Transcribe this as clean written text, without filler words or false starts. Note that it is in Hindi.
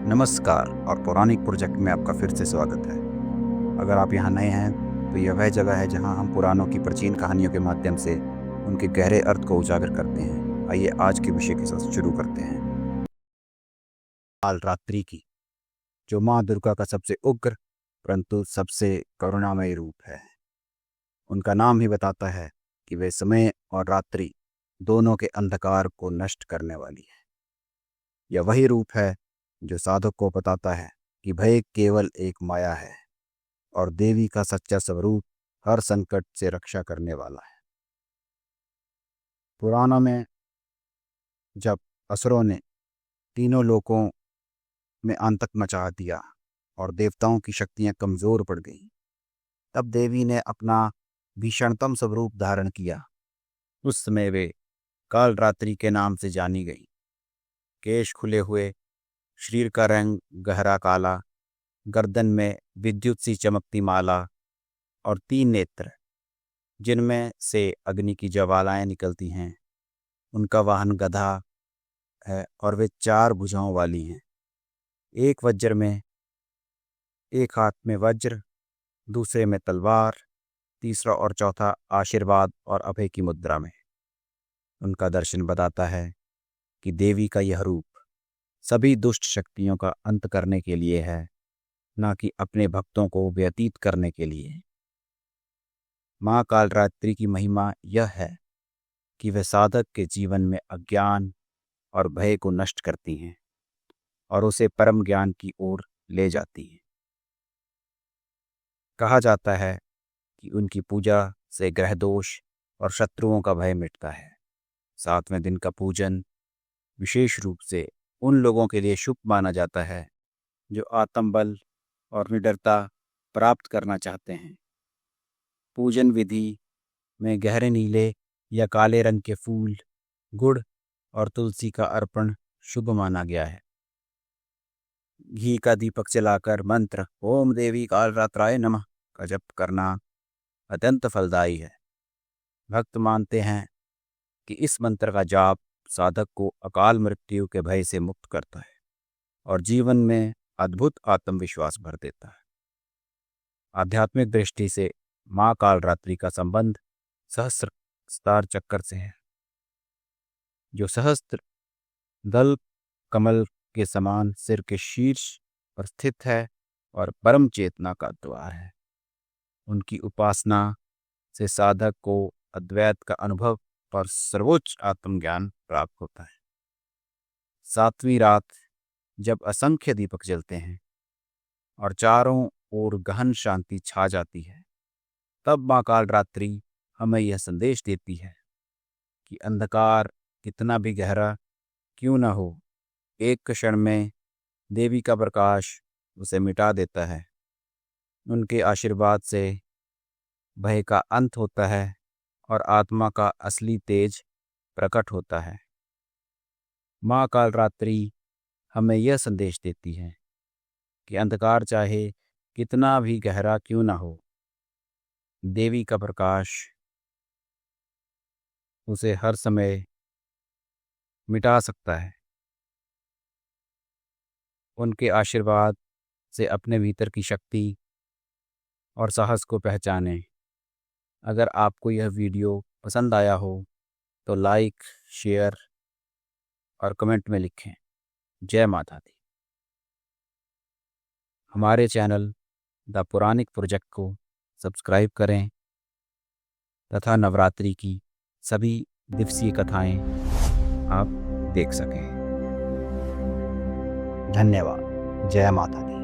नमस्कार और पौराणिक प्रोजेक्ट में आपका फिर से स्वागत है। अगर आप यहाँ नए हैं तो यह वह जगह है जहाँ हम पुराणों की प्राचीन कहानियों के माध्यम से उनके गहरे अर्थ को उजागर करते हैं। आइए आज के विषय के साथ शुरू करते हैं। काल रात्रि की, जो माँ दुर्गा का सबसे उग्र परंतु सबसे करुणामयी रूप है। उनका नाम ही बताता है कि वे समय और रात्रि दोनों के अंधकार को नष्ट करने वाली है। यह वही रूप है जो साधक को बताता है कि भय केवल एक माया है और देवी का सच्चा स्वरूप हर संकट से रक्षा करने वाला है। पुराणों में जब असुरों ने तीनों लोकों में आतंक मचा दिया और देवताओं की शक्तियां कमजोर पड़ गईं, तब देवी ने अपना भीषणतम स्वरूप धारण किया। उस समय वे कालरात्रि के नाम से जानी गई। केश खुले हुए, शरीर का रंग गहरा काला, गर्दन में विद्युत सी चमकती माला और 3 नेत्र जिनमें से अग्नि की ज्वालाएं निकलती हैं। उनका वाहन गधा है और वे 4 भुजाओं वाली हैं। एक वज्र में, एक हाथ में वज्र, दूसरे में तलवार, तीसरा और चौथा आशीर्वाद और अभय की मुद्रा में। उनका दर्शन बताता है कि देवी का यह रूप सभी दुष्ट शक्तियों का अंत करने के लिए है, न कि अपने भक्तों को व्यतीत करने के लिए। माँ कालरात्रि की महिमा यह है कि वह साधक के जीवन में अज्ञान और भय को नष्ट करती हैं और उसे परम ज्ञान की ओर ले जाती हैं। कहा जाता है कि उनकी पूजा से ग्रह दोष और शत्रुओं का भय मिटता है। 7वें दिन का पूजन विशेष रूप से उन लोगों के लिए शुभ माना जाता है जो आत्मबल और निडरता प्राप्त करना चाहते हैं। पूजन विधि में गहरे नीले या काले रंग के फूल, गुड़ और तुलसी का अर्पण शुभ माना गया है। घी का दीपक जलाकर मंत्र ओम देवी कालरात्राय नमः का जप करना अत्यंत फलदायी है। भक्त मानते हैं कि इस मंत्र का जाप साधक को अकाल मृत्यु के भय से मुक्त करता है और जीवन में अद्भुत आत्मविश्वास भर देता है। आध्यात्मिक दृष्टि से माँ कालरात्रि का संबंध सहस्त्र स्तार चक्र से है, जो सहस्त्र दल कमल के समान सिर के शीर्ष पर स्थित है और परम चेतना का द्वार है। उनकी उपासना से साधक को अद्वैत का अनुभव और सर्वोच्च आत्मज्ञान प्राप्त होता है। 7वीं रात जब असंख्य दीपक जलते हैं और चारों ओर गहन शांति छा जाती है, तब माँ कालरात्रि हमें यह संदेश देती है कि अंधकार कितना भी गहरा क्यों न हो, एक क्षण में देवी का प्रकाश उसे मिटा देता है। उनके आशीर्वाद से भय का अंत होता है और आत्मा का असली तेज प्रकट होता है। माँ कालरात्रि हमें यह संदेश देती है कि अंधकार चाहे कितना भी गहरा क्यों ना हो, देवी का प्रकाश उसे हर समय मिटा सकता है। उनके आशीर्वाद से अपने भीतर की शक्ति और साहस को पहचानें। अगर आपको यह वीडियो पसंद आया हो तो लाइक, शेयर और कमेंट में लिखें। जय माता दी। हमारे चैनल द पौराणिक प्रोजेक्ट को सब्सक्राइब करें तथा नवरात्रि की सभी दिवसीय कथाएं आप देख सकें। धन्यवाद। जय माता दी।